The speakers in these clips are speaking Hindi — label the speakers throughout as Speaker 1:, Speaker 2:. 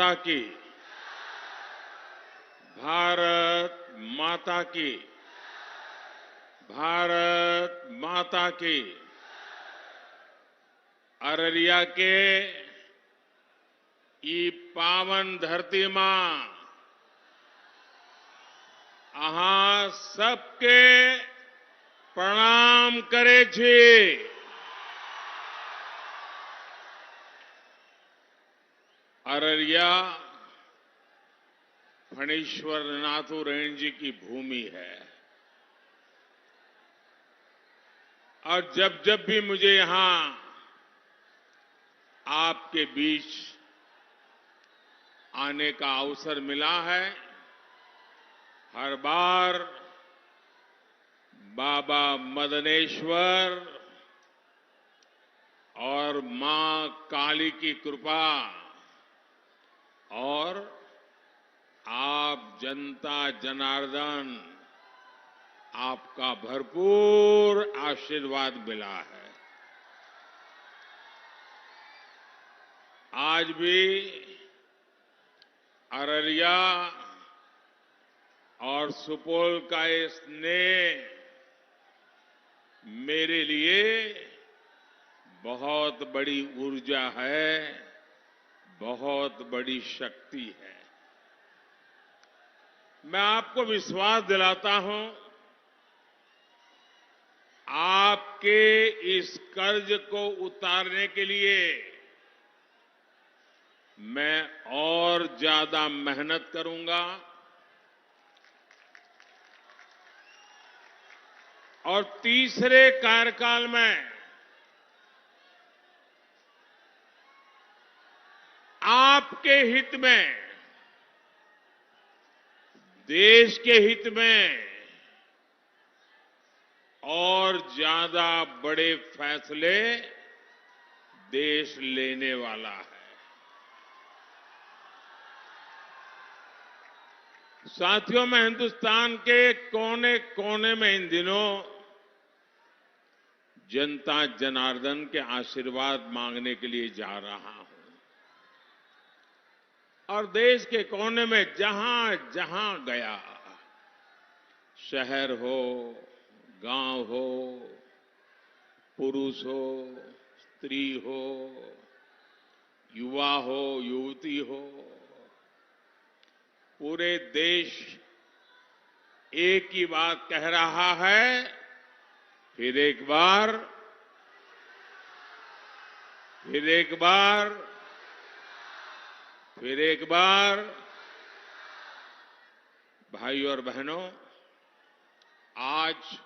Speaker 1: माता की, भारत माता की, भारत माता की। अररिया के ई पावन धरती मां अहां सबके प्रणाम करे छी। अररिया फणीश्वर नाथुरायण जी की भूमि है और जब जब भी मुझे यहां आपके बीच आने का अवसर मिला है, हर बार बाबा मदनेश्वर और मां काली की कृपा और आप जनता जनार्दन आपका भरपूर आशीर्वाद मिला है। आज भी अररिया और सुपौल का ये स्नेह मेरे लिए बहुत बड़ी ऊर्जा है, बहुत बड़ी शक्ति है। मैं आपको विश्वास दिलाता हूं, आपके इस कर्ज को उतारने के लिए मैं और ज्यादा मेहनत करूंगा और तीसरे कार्यकाल में आपके हित में, देश के हित में और ज्यादा बड़े फैसले देश लेने वाला है। साथियों, मैं हिंदुस्तान के कोने कोने में इन दिनों जनता जनार्दन के आशीर्वाद मांगने के लिए जा रहा हूं और देश के कोने में जहां जहां गया, शहर हो, गांव हो, पुरुष हो, स्त्री हो, युवा हो, युवती हो, पूरे देश एक ही बात कह रहा है, फिर एक बार, फिर एक बार, फिर एक बार। भाइयों और बहनों, आज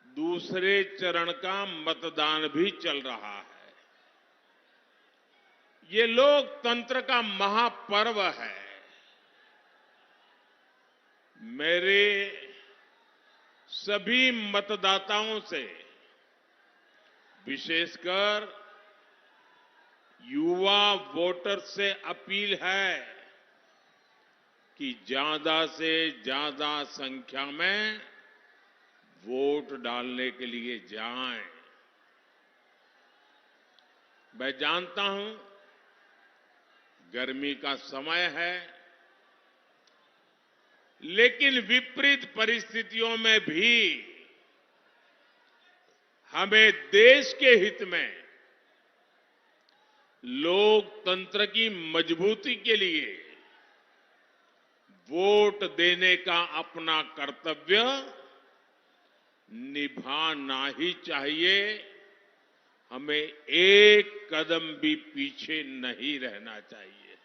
Speaker 1: दूसरे चरण का मतदान भी चल रहा है। ये लोकतंत्र का महापर्व है। मेरे सभी मतदाताओं से, विशेषकर युवा वोटर से अपील है कि ज्यादा से ज्यादा संख्या में वोट डालने के लिए जाएं। मैं जानता हूं गर्मी का समय है, लेकिन विपरीत परिस्थितियों में भी हमें देश के हित में, लोकतंत्र की मजबूती के लिए वोट देने का अपना कर्तव्य निभाना ही चाहिए। हमें एक कदम भी पीछे नहीं रहना चाहिए।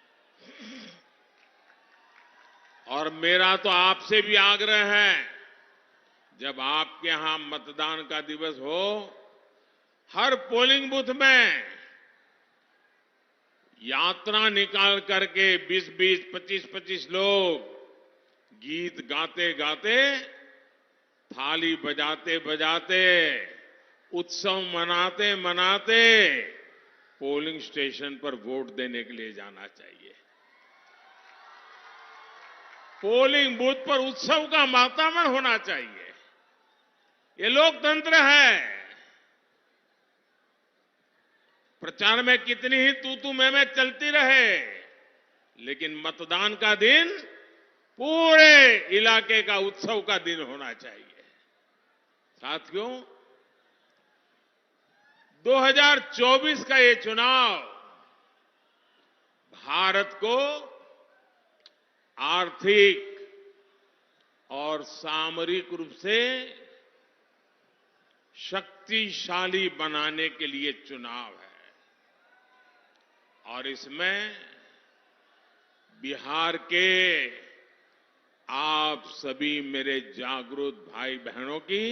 Speaker 1: और मेरा तो आपसे भी आग्रह है, जब आपके यहां मतदान का दिवस हो, हर पोलिंग बूथ में यात्रा निकाल करके 20-20, 25-25 लोग गीत गाते गाते, थाली बजाते बजाते, उत्सव मनाते मनाते पोलिंग स्टेशन पर वोट देने के लिए जाना चाहिए। पोलिंग बूथ पर उत्सव का वातावरण होना चाहिए। ये लोकतंत्र है। प्रचार में कितनी ही तू मैं चलती रहे, लेकिन मतदान का दिन पूरे इलाके का उत्सव का दिन होना चाहिए। साथियों, 2024 का ये चुनाव भारत को आर्थिक और सामरिक रूप से शक्तिशाली बनाने के लिए चुनाव है और इसमें बिहार के आप सभी मेरे जागरूक भाई बहनों की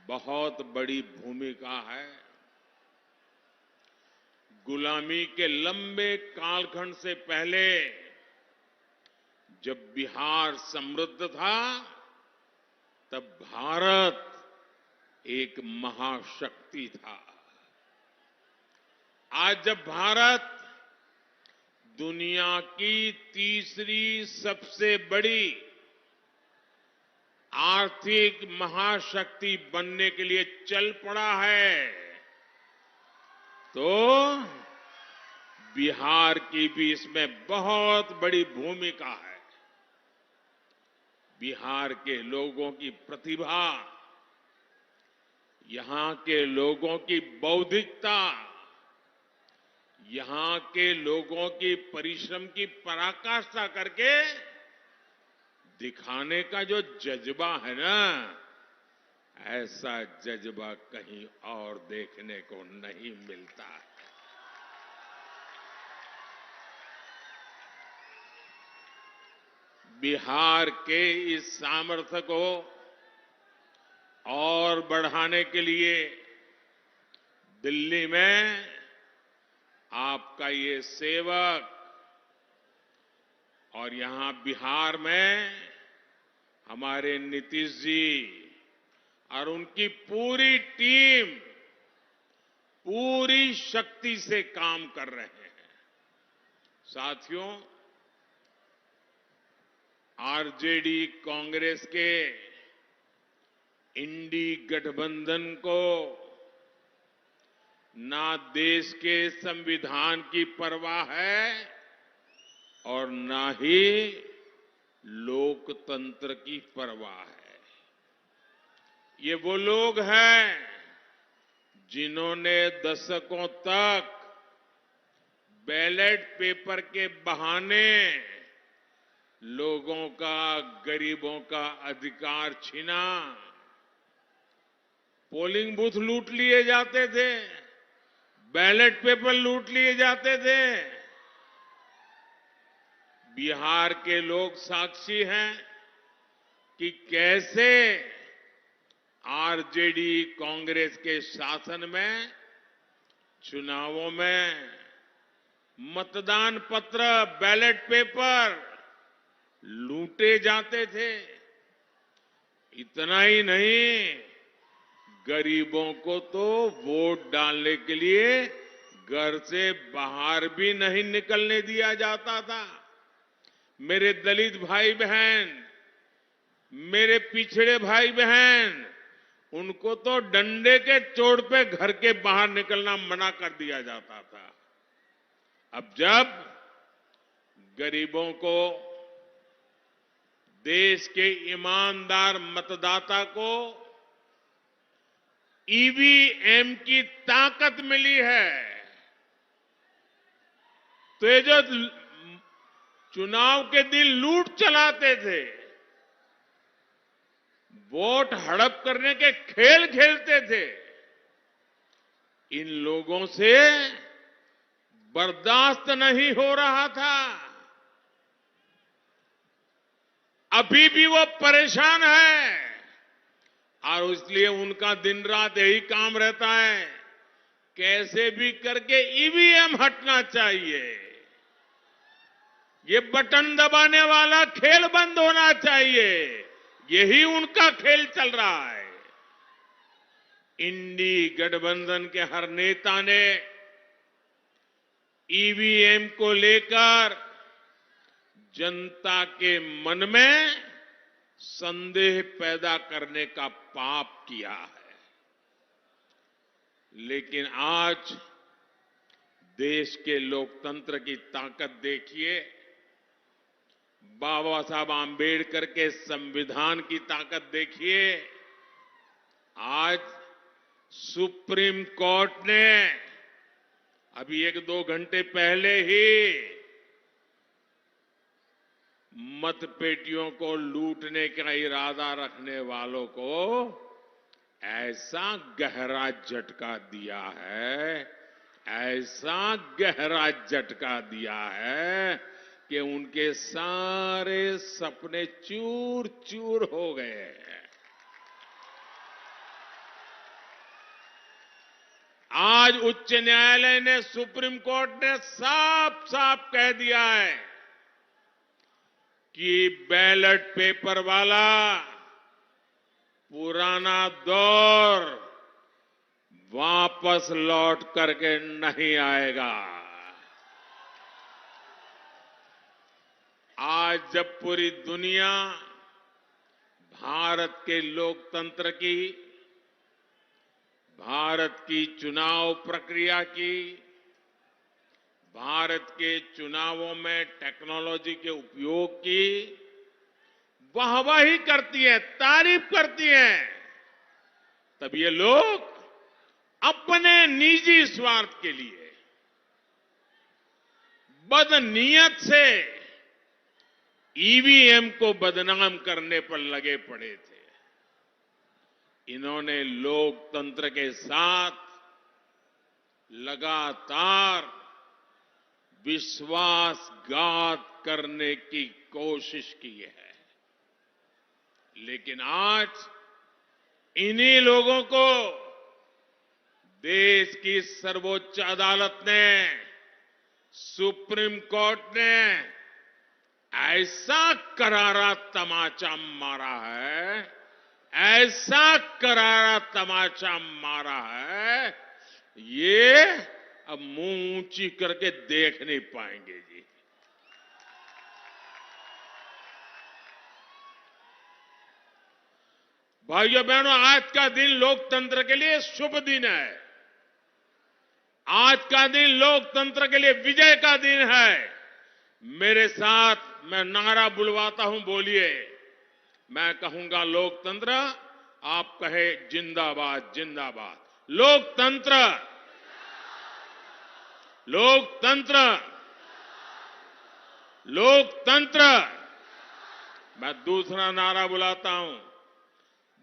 Speaker 1: बहुत बड़ी भूमिका है। गुलामी के लंबे कालखंड से पहले जब बिहार समृद्ध था, तब भारत एक महाशक्ति था। आज जब भारत दुनिया की तीसरी सबसे बड़ी आर्थिक महाशक्ति बनने के लिए चल पड़ा है, तो बिहार की भी इसमें बहुत बड़ी भूमिका है। बिहार के लोगों की प्रतिभा, यहां के लोगों की बौद्धिकता, यहां के लोगों की परिश्रम की पराकाष्ठा करके दिखाने का जो जज्बा है ना, ऐसा जज्बा कहीं और देखने को नहीं मिलता है। बिहार के इस सामर्थ्य को और बढ़ाने के लिए दिल्ली में आपका ये सेवक और यहां बिहार में हमारे नीतीश जी और उनकी पूरी टीम पूरी शक्ति से काम कर रहे हैं। साथियों, आरजेडी कांग्रेस के इंडी गठबंधन को ना देश के संविधान की परवाह है और ना ही लोकतंत्र की परवाह है। ये वो लोग हैं जिन्होंने दशकों तक बैलेट पेपर के बहाने लोगों का, गरीबों का अधिकार छीना। पोलिंग बूथ लूट लिए जाते थे, बैलेट पेपर लूट लिए जाते थे। बिहार के लोग साक्षी हैं कि कैसे आरजेडी कांग्रेस के शासन में चुनावों में मतदान पत्र, बैलेट पेपर लूटे जाते थे। इतना ही नहीं, गरीबों को तो वोट डालने के लिए घर से बाहर भी नहीं निकलने दिया जाता था। मेरे दलित भाई बहन, मेरे पिछड़े भाई बहन, उनको तो डंडे के चोट पे घर के बाहर निकलना मना कर दिया जाता था। अब जब गरीबों को, देश के ईमानदार मतदाता को ईवीएम की ताकत मिली है, तो ये जो चुनाव के दिन लूट चलाते थे, वोट हड़प करने के खेल खेलते थे, इन लोगों से बर्दाश्त नहीं हो रहा था। अभी भी वो परेशान है और इसलिए उनका दिन रात यही काम रहता है, कैसे भी करके ईवीएम हटना चाहिए, ये बटन दबाने वाला खेल बंद होना चाहिए। यही उनका खेल चल रहा है। इंडी गठबंधन के हर नेता ने ईवीएम को लेकर जनता के मन में संदेह पैदा करने का पाप किया है। लेकिन आज देश के लोकतंत्र की ताकत देखिए, बाबा साहब आंबेडकर के संविधान की ताकत देखिए। आज सुप्रीम कोर्ट ने अभी 1-2 घंटे पहले ही मतपेटियों को लूटने का इरादा रखने वालों को ऐसा गहरा झटका दिया है, ऐसा गहरा झटका दिया है कि उनके सारे सपने चूर चूर हो गए हैं। आज उच्च न्यायालय ने, सुप्रीम कोर्ट ने साफ साफ कह दिया है कि बैलेट पेपर वाला पुराना दौर वापस लौट करके नहीं आएगा। आज जब पूरी दुनिया भारत के लोकतंत्र की, भारत की चुनाव प्रक्रिया की, भारत के चुनावों में टेक्नोलॉजी के उपयोग की वाहवाही करती है, तारीफ करती है, तब ये लोग अपने निजी स्वार्थ के लिए बदनीयत से ईवीएम को बदनाम करने पर लगे पड़े थे। इन्होंने लोकतंत्र के साथ लगातार विश्वासघात करने की कोशिश की है, लेकिन आज इन्हीं लोगों को देश की सर्वोच्च अदालत ने, सुप्रीम कोर्ट ने ऐसा करारा तमाचा मारा है, ऐसा करारा तमाचा मारा है, ये अब मुंह ऊंची करके देख नहीं पाएंगे जी। भाइयों बहनों, आज का दिन लोकतंत्र के लिए शुभ दिन है। आज का दिन लोकतंत्र के लिए विजय का दिन है। मेरे साथ मैं नारा बुलवाता हूं, बोलिए। मैं कहूंगा लोकतंत्र, आप कहे जिंदाबाद जिंदाबाद। लोकतंत्र, लोकतंत्र, लोकतंत्र। मैं दूसरा नारा बुलाता हूं,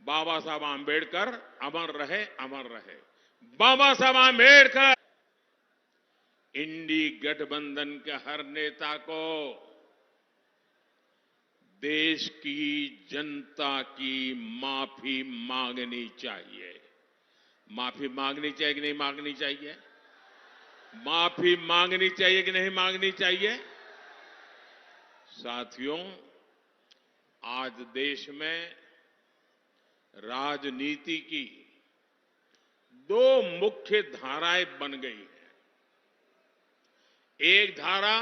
Speaker 1: बाबा साहब आंबेडकर अमर रहे, अमर रहे। बाबा साहब आंबेडकर। इंडी गठबंधन के हर नेता को देश की जनता की माफी मांगनी चाहिए। माफी मांगनी चाहिए कि नहीं मांगनी चाहिए? माफी मांगनी चाहिए कि नहीं मांगनी चाहिए? साथियों, आज देश में राजनीति की 2 मुख्य धाराएं बन गई हैं। एक धारा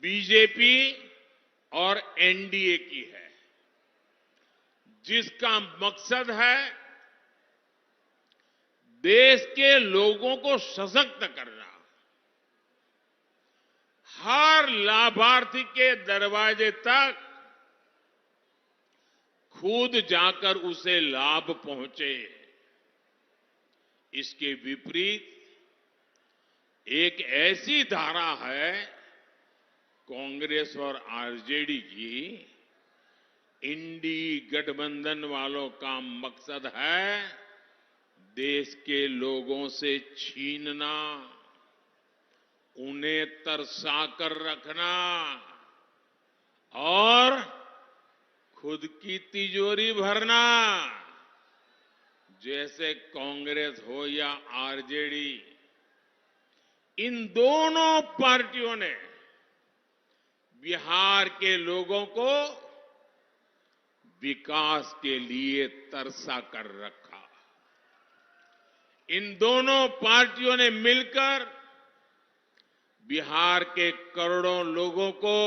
Speaker 1: बीजेपी और एनडीए की है, जिसका मकसद है देश के लोगों को सशक्त करना, हर लाभार्थी के दरवाजे तक खुद जाकर उसे लाभ पहुंचे। इसके विपरीत एक ऐसी धारा है कांग्रेस और आरजेडी की, इंडी गठबंधन वालों का मकसद है देश के लोगों से छीनना, उन्हें तरसाकर रखना और खुद की तिजोरी भरना। जैसे कांग्रेस हो या आरजेडी, इन दोनों पार्टियों ने बिहार के लोगों को विकास के लिए तरसा कर रखा। इन दोनों पार्टियों ने मिलकर बिहार के करोड़ों लोगों को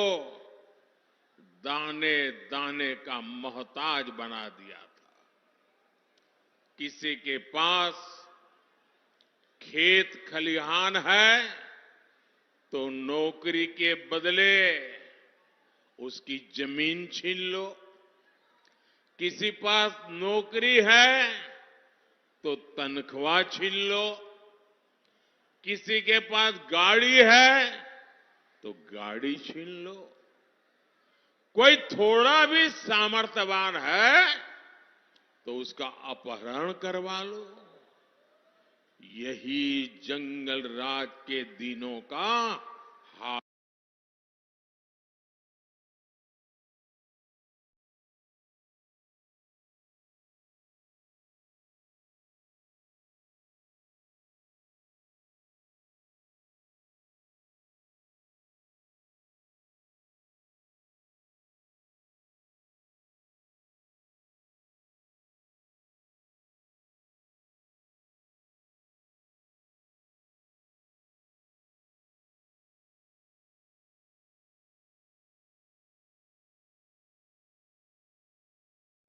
Speaker 1: दाने दाने का मोहताज बना दिया था। किसी के पास खेत खलिहान है तो नौकरी के बदले उसकी जमीन छीन लो। किसी पास नौकरी है तो तनख्वाह छीन लो। किसी के पास गाड़ी है तो गाड़ी छीन लो। कोई थोड़ा भी सामर्थ्यवान है तो उसका अपहरण करवा लो। यही जंगल राज के दिनों का हाल।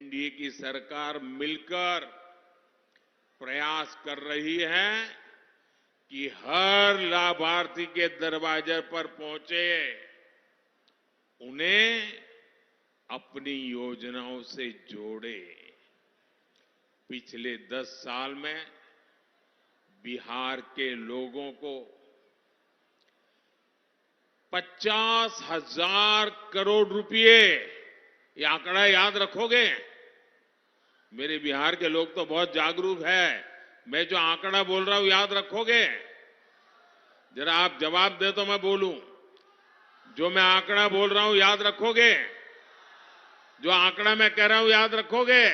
Speaker 1: एनडीए की सरकार मिलकर प्रयास कर रही है कि हर लाभार्थी के दरवाजे पर पहुंचे, उन्हें अपनी योजनाओं से जोड़े। पिछले 10 साल में बिहार के लोगों को 50,000 करोड़ रुपए, ये आंकड़ा याद रखोगे? मेरे बिहार के लोग तो बहुत जागरूक है। मैं जो आंकड़ा बोल रहा हूं याद रखोगे? जरा आप जवाब दे तो मैं बोलूं। जो मैं आंकड़ा बोल रहा हूं याद रखोगे? जो आंकड़ा मैं कह रहा हूं याद रखोगे?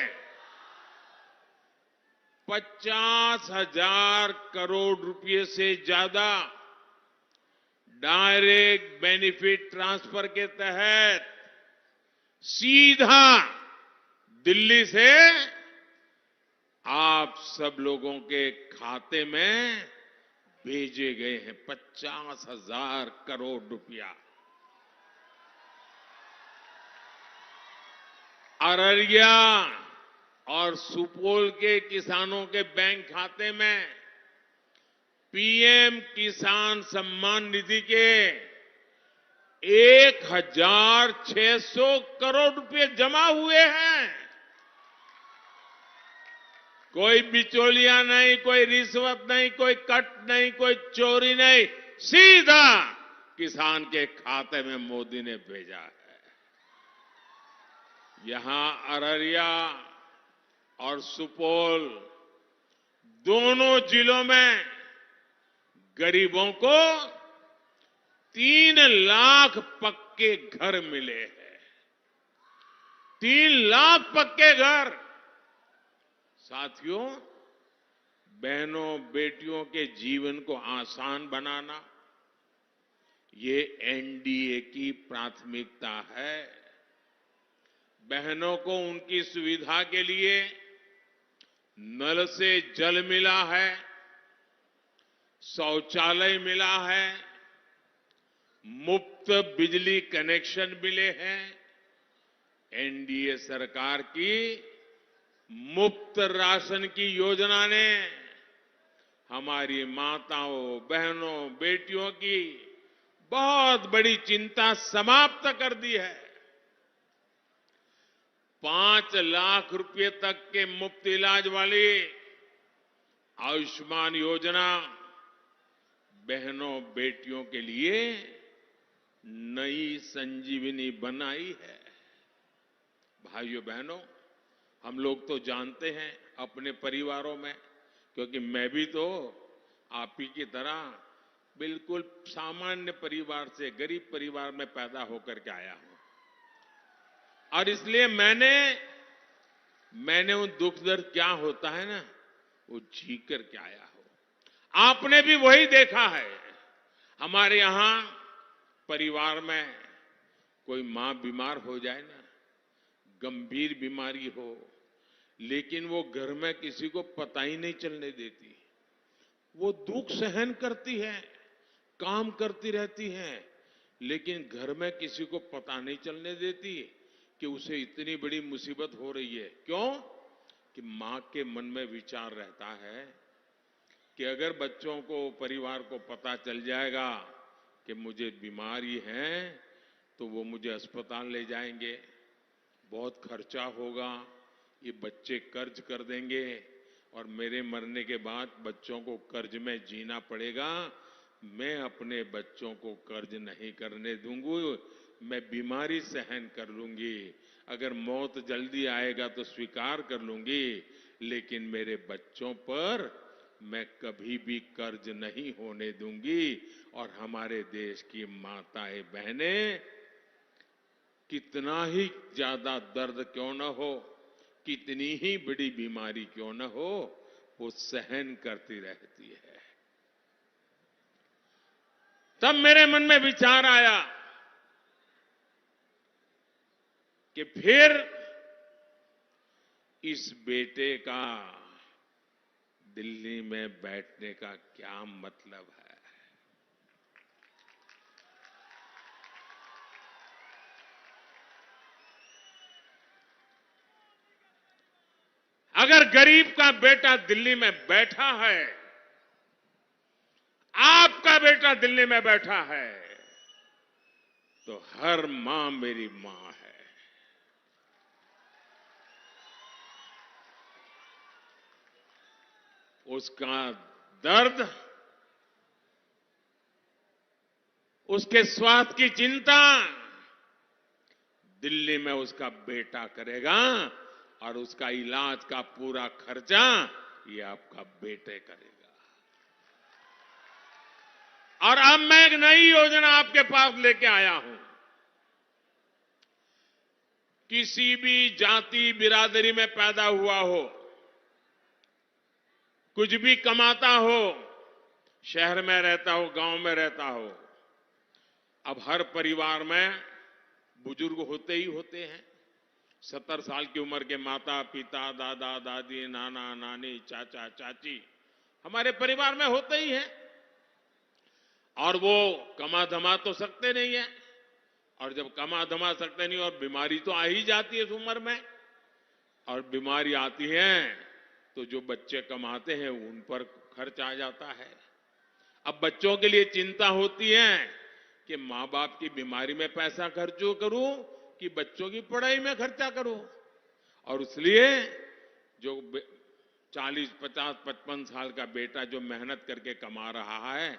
Speaker 1: 50,000 करोड़ रुपए से ज्यादा डायरेक्ट बेनिफिट ट्रांसफर के तहत सीधा दिल्ली से आप सब लोगों के खाते में भेजे गए हैं। 50,000 करोड़ रुपया। अररिया और सुपौल के किसानों के बैंक खाते में पीएम किसान सम्मान निधि के 1,600 करोड़ रुपए जमा हुए हैं। कोई बिचौलिया नहीं, कोई रिश्वत नहीं, कोई कट नहीं, कोई चोरी नहीं, सीधा किसान के खाते में मोदी ने भेजा है। यहां अररिया और सुपौल दोनों जिलों में गरीबों को 3 लाख पक्के घर मिले हैं। 3 लाख पक्के घर। साथियों, बहनों बेटियों के जीवन को आसान बनाना, ये एनडीए की प्राथमिकता है। बहनों को उनकी सुविधा के लिए नल से जल मिला है, शौचालय मिला है, मुफ्त बिजली कनेक्शन मिले हैं। एनडीए सरकार की मुफ्त राशन की योजना ने हमारी माताओं, बहनों, बेटियों की बहुत बड़ी चिंता समाप्त कर दी है। 5 लाख रुपए तक के मुफ्त इलाज वाली आयुष्मान योजना बहनों बेटियों के लिए नई संजीवनी बनाई है। भाइयों बहनों, हम लोग तो जानते हैं अपने परिवारों में, क्योंकि मैं भी तो आप ही की तरह बिल्कुल सामान्य परिवार से, गरीब परिवार में पैदा होकर के आया हूं, और इसलिए मैंने उन दुख दर्द क्या होता है ना, वो जी करके आया हूं। आपने भी वही देखा है। हमारे यहां परिवार में कोई मां बीमार हो जाए ना, गंभीर बीमारी हो, लेकिन वो घर में किसी को पता ही नहीं चलने देती। वो दुख सहन करती है, काम करती रहती है, लेकिन घर में किसी को पता नहीं चलने देती कि उसे इतनी बड़ी मुसीबत हो रही है। क्यों? कि मां के मन में विचार रहता है कि अगर बच्चों को, परिवार को पता चल जाएगा कि मुझे बीमारी है तो वो मुझे अस्पताल ले जाएंगे, बहुत खर्चा होगा, ये बच्चे कर्ज कर देंगे और मेरे मरने के बाद बच्चों को कर्ज में जीना पड़ेगा। मैं अपने बच्चों को कर्ज नहीं करने दूंगी, मैं बीमारी सहन कर लूंगी, अगर मौत जल्दी आएगा तो स्वीकार कर लूंगी, लेकिन मेरे बच्चों पर मैं कभी भी कर्ज नहीं होने दूंगी। और हमारे देश की माताएं बहनें कितना ही ज्यादा दर्द क्यों न हो, कितनी ही बड़ी बीमारी क्यों न हो, वो सहन करती रहती है। तब मेरे मन में विचार आया कि फिर इस बेटे का दिल्ली में बैठने का क्या मतलब है। अगर गरीब का बेटा दिल्ली में बैठा है, आपका बेटा दिल्ली में बैठा है, तो हर मां मेरी मां है। उसका दर्द, उसके स्वास्थ्य की चिंता दिल्ली में उसका बेटा करेगा और उसका इलाज का पूरा खर्चा ये आपका बेटे करेगा। और अब मैं एक नई योजना आपके पास लेके आया हूं। किसी भी जाति बिरादरी में पैदा हुआ हो, कुछ भी कमाता हो, शहर में रहता हो, गांव में रहता हो, अब हर परिवार में बुजुर्ग होते ही होते हैं। 70 साल की उम्र के माता पिता, दादा दादी, नाना नानी, चाचा चाची हमारे परिवार में होते ही हैं। और वो कमा धमा तो सकते नहीं है, और जब कमा धमा सकते नहीं और बीमारी तो आ ही जाती है इस उम्र में, और बीमारी आती है तो जो बच्चे कमाते हैं उन पर खर्च आ जाता है। अब बच्चों के लिए चिंता होती है कि मां बाप की बीमारी में पैसा खर्चो करूं कि बच्चों की पढ़ाई में खर्चा करूं। और इसलिए जो 40, 50, 55 साल का बेटा जो मेहनत करके कमा रहा है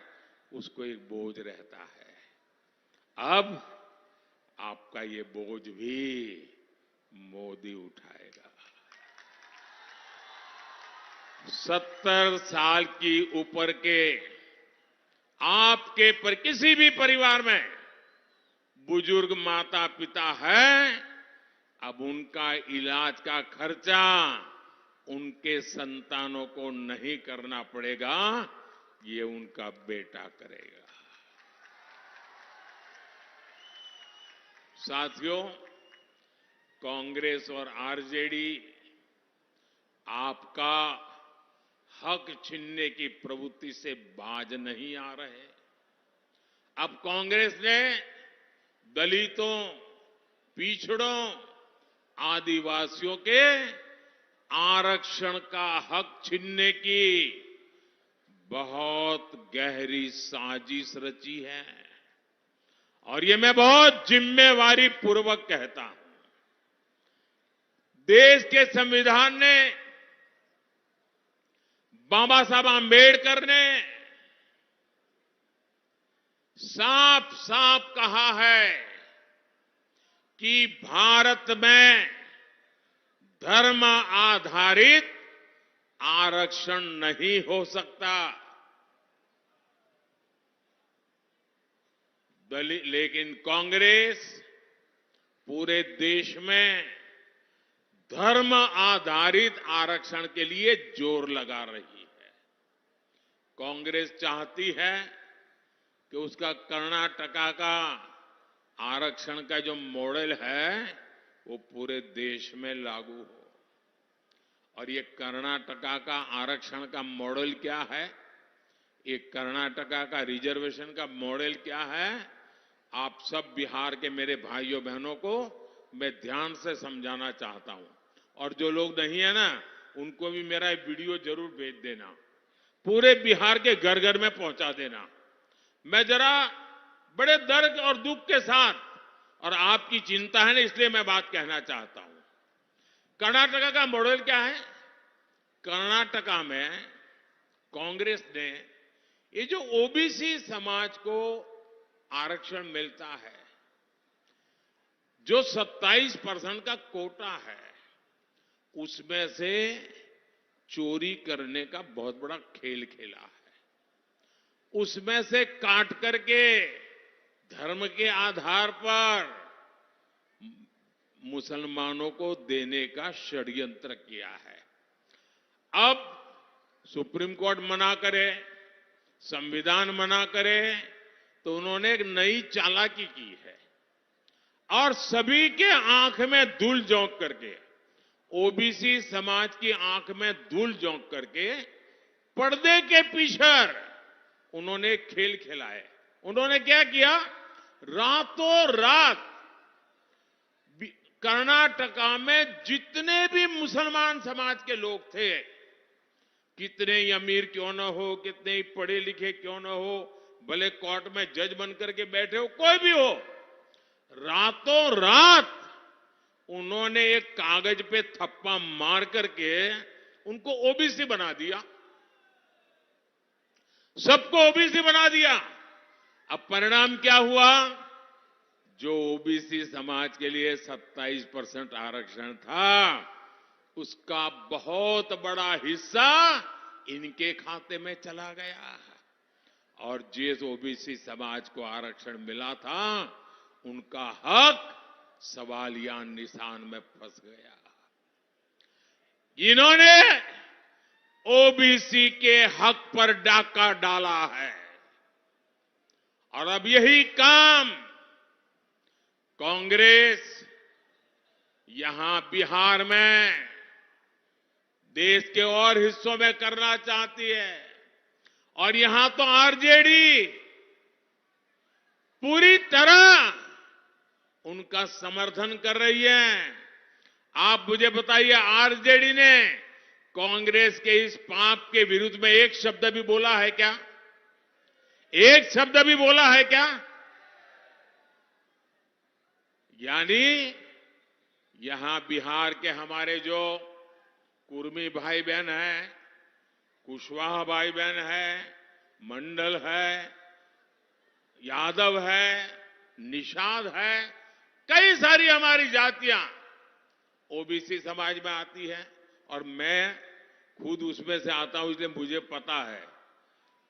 Speaker 1: उसको एक बोझ रहता है। अब आपका ये बोझ भी मोदी उठाएगा। 70 साल की ऊपर के आपके पर किसी भी परिवार में बुजुर्ग माता पिता है, अब उनका इलाज का खर्चा उनके संतानों को नहीं करना पड़ेगा, ये उनका बेटा करेगा। साथियों, कांग्रेस और आरजेडी आपका हक छीनने की प्रवृत्ति से बाज नहीं आ रहे। अब कांग्रेस ने दलितों, पिछड़ों, आदिवासियों के आरक्षण का हक छीनने की बहुत गहरी साजिश रची है, और ये मैं बहुत जिम्मेवारी पूर्वक कहता हूं। देश के संविधान ने, बाबा साहब आंबेडकर ने साफ साफ कहा है कि भारत में धर्म आधारित आरक्षण नहीं हो सकता। लेकिन कांग्रेस पूरे देश में धर्म आधारित आरक्षण के लिए जोर लगा रही है। कांग्रेस चाहती है कि उसका कर्नाटका का आरक्षण का जो मॉडल है वो पूरे देश में लागू हो। और ये कर्नाटका का आरक्षण का मॉडल क्या है, ये कर्नाटका का रिजर्वेशन का मॉडल क्या है, आप सब बिहार के मेरे भाइयों बहनों को मैं ध्यान से समझाना चाहता हूं। और जो लोग नहीं है ना, उनको भी मेरा वीडियो जरूर भेज देना, पूरे बिहार के घर घर में पहुंचा देना। मैं जरा बड़े दर्द और दुख के साथ, और आपकी चिंता है ना इसलिए मैं बात कहना चाहता हूं। कर्नाटका का मॉडल क्या है? कर्नाटका में कांग्रेस ने ये जो ओबीसी समाज को आरक्षण मिलता है, जो 27% का कोटा है, उसमें से चोरी करने का बहुत बड़ा खेल खेला है। उसमें से काट करके धर्म के आधार पर मुसलमानों को देने का षड्यंत्र किया है। अब सुप्रीम कोर्ट मना करे, संविधान मना करे, तो उन्होंने एक नई चालाकी की है और सभी के आंख में धूल झोंक करके, ओबीसी समाज की आंख में धूल झोंक करके पर्दे के पीछे उन्होंने खेल खेला है। उन्होंने क्या किया? रातों रात कर्नाटका में जितने भी मुसलमान समाज के लोग थे, कितने ही अमीर क्यों न हो, कितने ही पढ़े लिखे क्यों न हो, भले कोर्ट में जज बन करके बैठे हो, कोई भी हो, रातों रात उन्होंने एक कागज पे थप्पा मार करके उनको ओबीसी बना दिया, सबको ओबीसी बना दिया। अब परिणाम क्या हुआ? जो ओबीसी समाज के लिए 27% आरक्षण था, उसका बहुत बड़ा हिस्सा इनके खाते में चला गया और जिस ओबीसी समाज को आरक्षण मिला था, उनका हक सवालिया निशान में फंस गया। इन्होंने ओबीसी के हक पर डाका डाला है और अब यही काम कांग्रेस यहां बिहार में, देश के और हिस्सों में करना चाहती है। और यहां तो आरजेडी पूरी तरह उनका समर्थन कर रही है। आप मुझे बताइए, आरजेडी ने कांग्रेस के इस पाप के विरुद्ध में एक शब्द भी बोला है क्या? एक शब्द भी बोला है क्या? यानी यहां बिहार के हमारे जो कुर्मी भाई बहन हैं, कुशवाहा भाई बहन है, मंडल है, यादव है, निषाद है, कई सारी हमारी जातियां ओबीसी समाज में आती है और मैं खुद उसमें से आता हूं, इसलिए मुझे पता है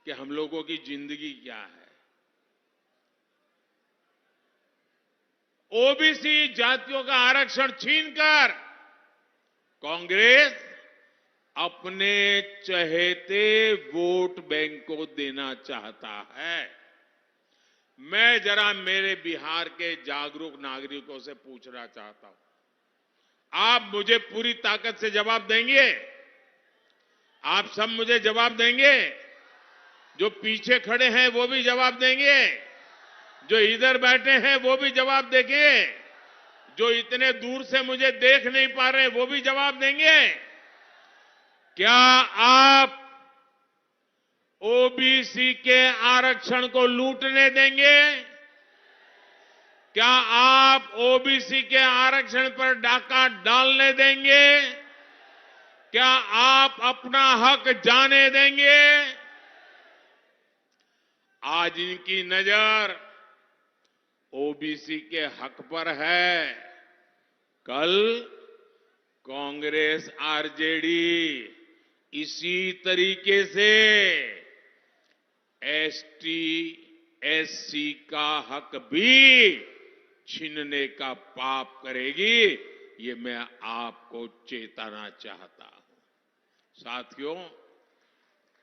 Speaker 1: कि हम लोगों की जिंदगी क्या है। ओबीसी जातियों का आरक्षण छीनकर कांग्रेस अपने चहेते वोट बैंक को देना चाहता है। मैं जरा मेरे बिहार के जागरूक नागरिकों से पूछना चाहता हूं, आप मुझे पूरी ताकत से जवाब देंगे? आप सब मुझे जवाब देंगे? जो पीछे खड़े हैं वो भी जवाब देंगे, जो इधर बैठे हैं वो भी जवाब देंगे, जो इतने दूर से मुझे देख नहीं पा रहे वो भी जवाब देंगे। क्या आप ओबीसी के आरक्षण को लूटने देंगे? क्या आप ओबीसी के आरक्षण पर डाका डालने देंगे? क्या आप अपना हक जाने देंगे? आज इनकी नजर ओबीसी के हक पर है, कल कांग्रेस आरजेडी इसी तरीके से एसटी एससी का हक भी छीनने का पाप करेगी। ये मैं आपको चेताना चाहता हूं। साथियों,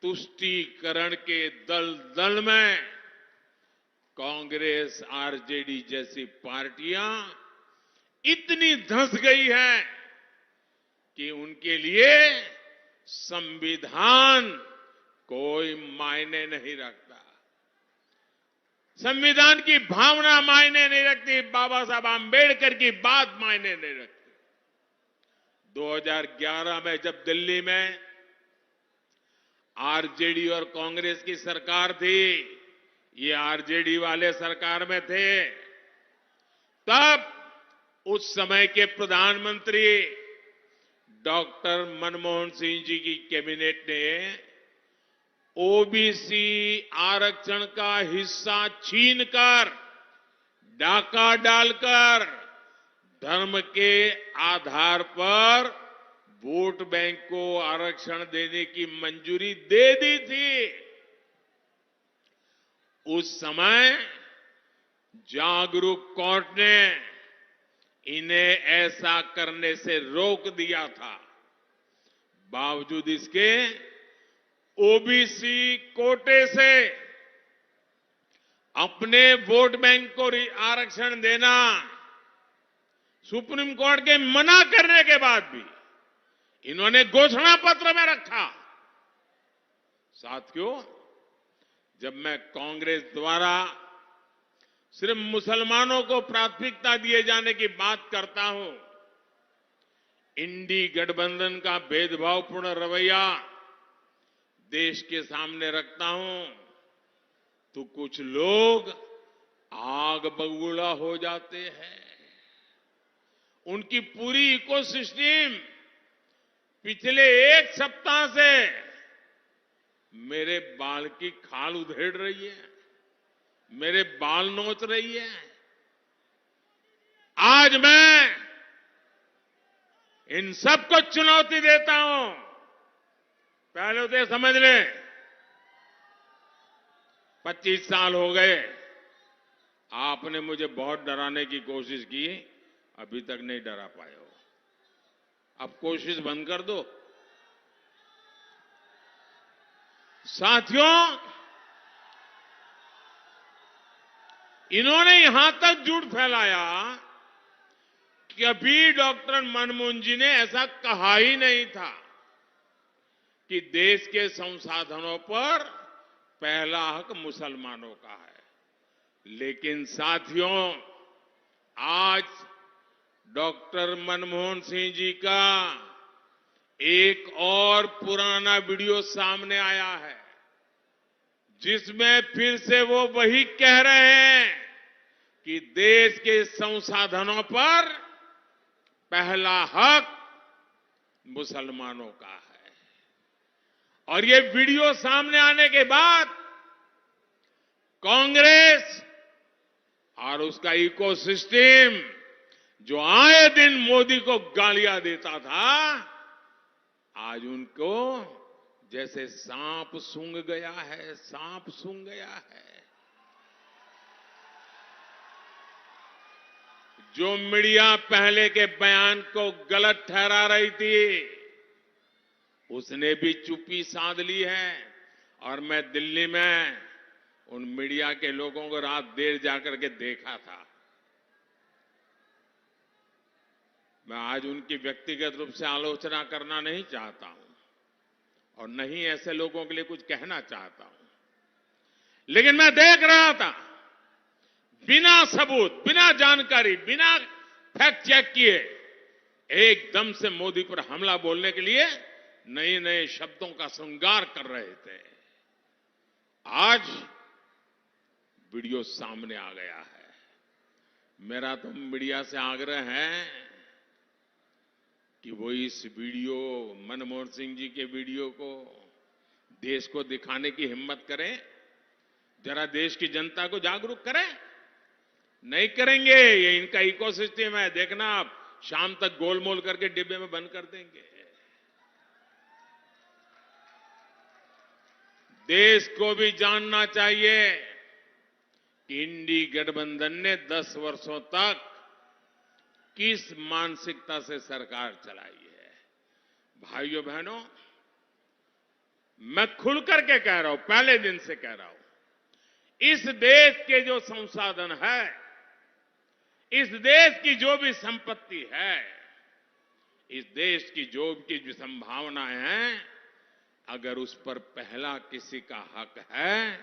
Speaker 1: तुष्टीकरण के दलदल में कांग्रेस आरजेडी जैसी पार्टियां इतनी धंस गई हैं कि उनके लिए संविधान कोई मायने नहीं रखता। संविधान की भावना मायने नहीं रखती, बाबा साहब आंबेडकर की बात मायने नहीं रखती। 2011 में जब दिल्ली में आरजेडी और कांग्रेस की सरकार थी, ये आरजेडी वाले सरकार में थे, तब उस समय के प्रधानमंत्री डॉक्टर मनमोहन सिंह जी की कैबिनेट ने ओबीसी आरक्षण का हिस्सा छीनकर, डाका डालकर धर्म के आधार पर वोट बैंक को आरक्षण देने की मंजूरी दे दी थी। उस समय जागरूक कोर्ट ने इन्हें ऐसा करने से रोक दिया था। बावजूद इसके ओबीसी कोटे से अपने वोट बैंक को आरक्षण देना सुप्रीम कोर्ट के मना करने के बाद भी इन्होंने घोषणा पत्र में रखा। साथियों, जब मैं कांग्रेस द्वारा सिर्फ मुसलमानों को प्राथमिकता दिए जाने की बात करता हूं, इंडी गठबंधन का भेदभावपूर्ण रवैया देश के सामने रखता हूं, तो कुछ लोग आग बबूला हो जाते हैं। उनकी पूरी इकोसिस्टम पिछले एक सप्ताह से मेरे बाल की खाल उधेड़ रही है, मेरे बाल नोच रही है। आज मैं इन सबको चुनौती देता हूं। पहले तो समझ लें, 25 साल हो गए, आपने मुझे बहुत डराने की कोशिश की, अभी तक नहीं डरा पाए हो। अब कोशिश बंद कर दो। साथियों, इन्होंने यहां तक झूठ फैलाया कि अभी डॉक्टर मनमोहन जी ने ऐसा कहा ही नहीं था कि देश के संसाधनों पर पहला हक मुसलमानों का है। लेकिन साथियों, आज डॉक्टर मनमोहन सिंह जी का एक और पुराना वीडियो सामने आया है, जिसमें फिर से वो वही कह रहे हैं कि देश के संसाधनों पर पहला हक मुसलमानों का है। और ये वीडियो सामने आने के बाद कांग्रेस और उसका इकोसिस्टम, जो आए दिन मोदी को गालियां देता था, आज उनको जैसे सांप सूंघ गया है, सांप सूंघ गया है। जो मीडिया पहले के बयान को गलत ठहरा रही थी, उसने भी चुप्पी साध ली है। और मैं दिल्ली में उन मीडिया के लोगों को रात देर जाकर के देखा था। मैं आज उनकी व्यक्तिगत रूप से आलोचना करना नहीं चाहता हूं और नहीं ऐसे लोगों के लिए कुछ कहना चाहता हूं, लेकिन मैं देख रहा था, बिना सबूत, बिना जानकारी, बिना फैक्ट चेक किए एकदम से मोदी पर हमला बोलने के लिए नए नए शब्दों का श्रृंगार कर रहे थे। आज वीडियो सामने आ गया है। मेरा तो मीडिया से आग्रह है कि वो इस वीडियो, मनमोहन सिंह जी के वीडियो को देश को दिखाने की हिम्मत करें, जरा देश की जनता को जागरूक करें। नहीं करेंगे, ये इनका इकोसिस्टम है, देखना आप शाम तक गोलमोल करके डिब्बे में बंद कर देंगे। देश को भी जानना चाहिए कि इंडी गठबंधन ने 10 वर्षों तक किस मानसिकता से सरकार चलाई है। भाइयों बहनों, मैं खुल करके कह रहा हूं, पहले दिन से कह रहा हूं, इस देश के जो संसाधन है, इस देश की जो भी संपत्ति है, इस देश की जो भी संभावनाएं हैं, अगर उस पर पहला किसी का हक है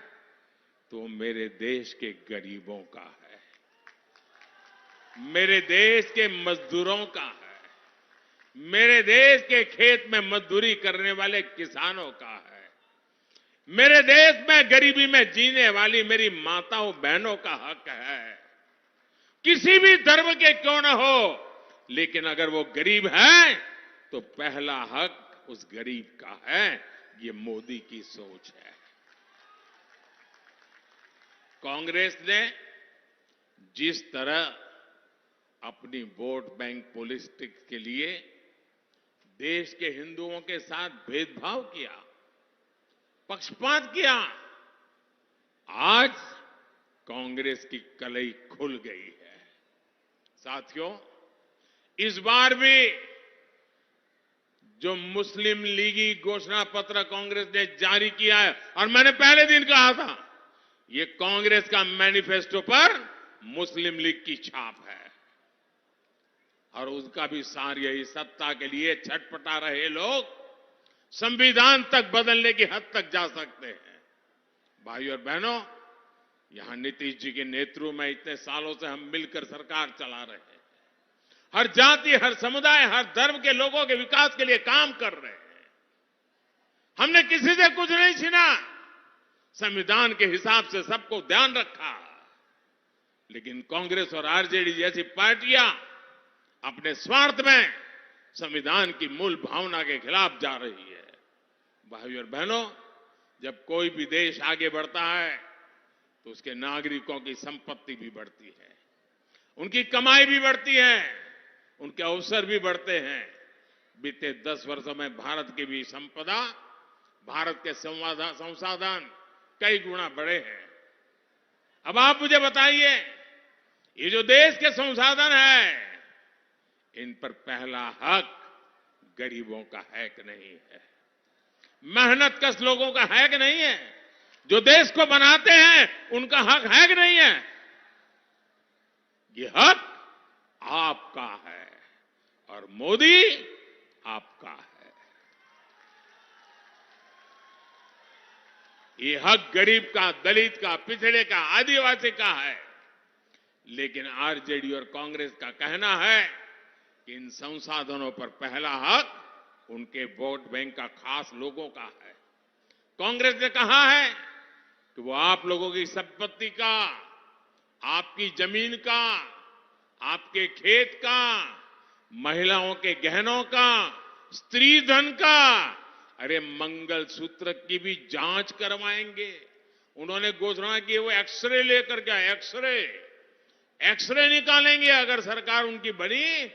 Speaker 1: तो मेरे देश के गरीबों का है, मेरे देश के मजदूरों का है, मेरे देश के खेत में मजदूरी करने वाले किसानों का है, मेरे देश में गरीबी में जीने वाली मेरी माताओं बहनों का हक है, किसी भी धर्म के क्यों न हो, लेकिन अगर वो गरीब है तो पहला हक उस गरीब का है। ये मोदी की सोच है। कांग्रेस ने जिस तरह अपनी वोट बैंक पॉलिटिक्स के लिए देश के हिंदुओं के साथ भेदभाव किया, पक्षपात किया, आज कांग्रेस की कलई खुल गई है। साथियों, इस बार भी जो मुस्लिम लीगी घोषणा पत्र कांग्रेस ने जारी किया है, और मैंने पहले दिन कहा था, ये कांग्रेस का मैनिफेस्टो पर मुस्लिम लीग की छाप है। और उसका भी सार यही, सत्ता के लिए छटपटा रहे लोग संविधान तक बदलने की हद तक जा सकते हैं। भाइयों और बहनों, यहां नीतीश जी के नेतृत्व में इतने सालों से हम मिलकर सरकार चला रहे हैं। हर जाति, हर समुदाय, हर धर्म के लोगों के विकास के लिए काम कर रहे हैं। हमने किसी से कुछ नहीं छीना, संविधान के हिसाब से सबको ध्यान रखा। लेकिन कांग्रेस और आरजेडी जैसी पार्टियां अपने स्वार्थ में संविधान की मूल भावना के खिलाफ जा रही है। भाइयों और बहनों, जब कोई भी देश आगे बढ़ता है तो उसके नागरिकों की संपत्ति भी बढ़ती है, उनकी कमाई भी बढ़ती है, उनके अवसर भी बढ़ते हैं। बीते 10 वर्षों में भारत की भी संपदा, भारत के संसाधन कई गुना बढ़े हैं। अब आप मुझे बताइए, ये जो देश के संसाधन है, इन पर पहला हक गरीबों का है कि नहीं है? मेहनतकश लोगों का है कि नहीं है? जो देश को बनाते हैं उनका हक है कि नहीं है? ये हक आपका है और मोदी आपका है। ये हक गरीब का, दलित का, पिछड़े का, आदिवासी का है। लेकिन आरजेडी और कांग्रेस का कहना है कि इन संसाधनों पर पहला हक उनके वोट बैंक का खास लोगों का है। कांग्रेस ने कहा है कि वो आप लोगों की संपत्ति का, आपकी जमीन का, आपके खेत का, महिलाओं के गहनों का, स्त्री धन का, अरे मंगलसूत्र की भी जांच करवाएंगे। उन्होंने घोषणा की वो एक्सरे लेकर के एक्सरे निकालेंगे अगर सरकार उनकी बनी,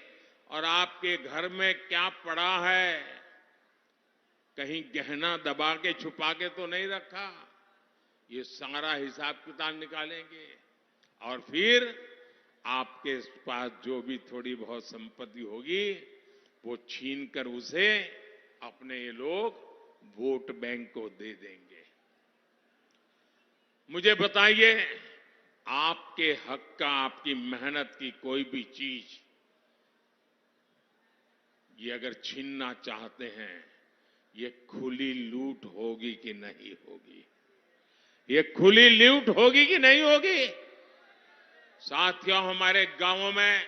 Speaker 1: और आपके घर में क्या पड़ा है, कहीं गहना दबा के छुपा के तो नहीं रखा, ये सारा हिसाब किताब निकालेंगे। और फिर आपके पास जो भी थोड़ी बहुत संपत्ति होगी वो छीन कर उसे अपने ये लोग वोट बैंक को दे देंगे। मुझे बताइए, आपके हक का, आपकी मेहनत की कोई भी चीज ये अगर छीनना चाहते हैं, ये खुली लूट होगी कि नहीं होगी? ये खुली लूट होगी कि नहीं होगी? साथियों, हमारे गांवों में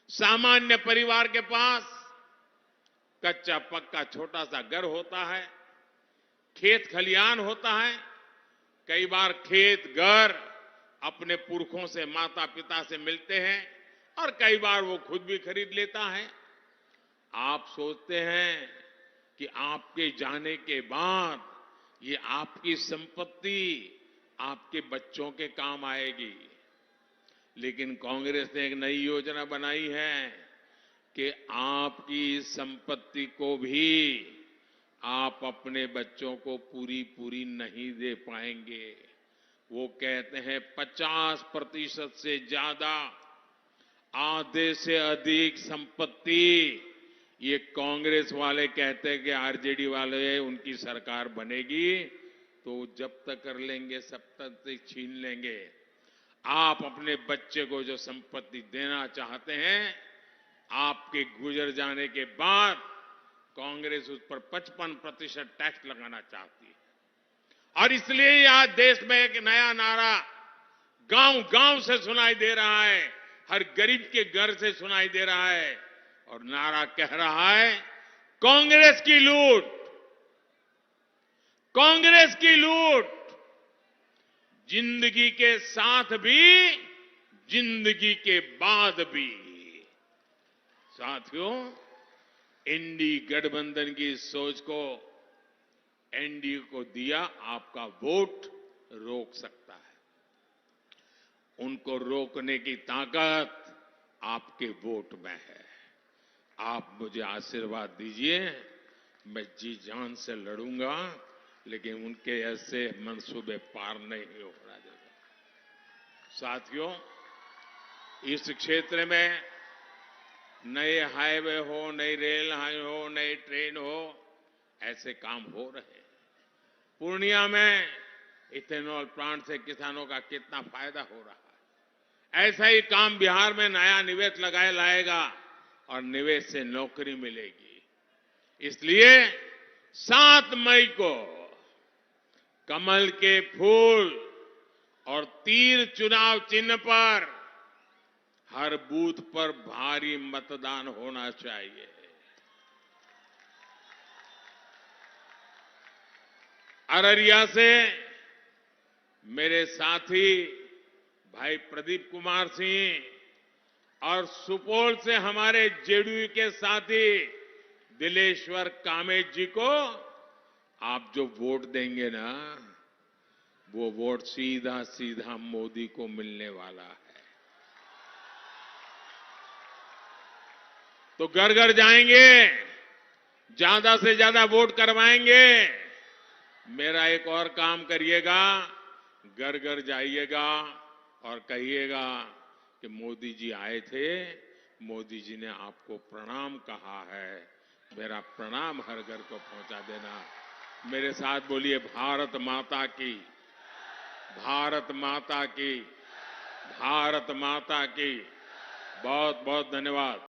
Speaker 1: सामान्य परिवार के पास कच्चा पक्का छोटा सा घर होता है, खेत खलियान होता है। कई बार खेत घर अपने पुरखों से, माता पिता से मिलते हैं, और कई बार वो खुद भी खरीद लेता है। आप सोचते हैं कि आपके जाने के बाद ये आपकी संपत्ति आपके बच्चों के काम आएगी। लेकिन कांग्रेस ने एक नई योजना बनाई है कि आपकी संपत्ति को भी आप अपने बच्चों को पूरी नहीं दे पाएंगे। वो कहते हैं 50% से ज्यादा, आधे से अधिक संपत्ति ये कांग्रेस वाले कहते हैं कि आरजेडी वाले उनकी सरकार बनेगी तो जब तक कर लेंगे, सब तक छीन लेंगे। आप अपने बच्चे को जो संपत्ति देना चाहते हैं, आपके गुजर जाने के बाद कांग्रेस उस पर 55% टैक्स लगाना चाहती है। और इसलिए आज देश में एक नया नारा गांव गांव से सुनाई दे रहा है, हर गरीब के घर से सुनाई दे रहा है, और नारा कह रहा है, कांग्रेस की लूट, कांग्रेस की लूट जिंदगी के साथ भी, जिंदगी के बाद भी। साथियों, एनडीए गठबंधन की सोच को एनडीए को दिया आपका वोट रोक सकता है। उनको रोकने की ताकत आपके वोट में है। आप मुझे आशीर्वाद दीजिए, मैं जी जान से लड़ूंगा, लेकिन उनके ऐसे मंसूबे पार नहीं होना देगा। साथियों, इस क्षेत्र में नए हाईवे हो, नई रेल हो, नई ट्रेन हो, ऐसे काम हो रहे हैं। पूर्णिया में इथेनॉल प्लांट से किसानों का कितना फायदा हो रहा है। ऐसा ही काम बिहार में नया निवेश लाएगा और निवेश से नौकरी मिलेगी। इसलिए 7 मई को कमल के फूल और तीर चुनाव चिन्ह पर हर बूथ पर भारी मतदान होना चाहिए। अररिया से मेरे साथी भाई प्रदीप कुमार सिंह और सुपौल से हमारे जेडीयू के साथी दिलेश्वर कामेत जी को आप जो वोट देंगे ना, वो वोट सीधा सीधा मोदी को मिलने वाला है। तो घर घर जाएंगे, ज्यादा से ज्यादा वोट करवाएंगे। मेरा एक और काम करिएगा, घर घर जाइएगा और कहिएगा कि मोदी जी आए थे, मोदी जी ने आपको प्रणाम कहा है, मेरा प्रणाम हर घर को पहुंचा देना। मेरे साथ बोलिए, भारत माता की, भारत माता की, भारत माता की। बहुत बहुत धन्यवाद।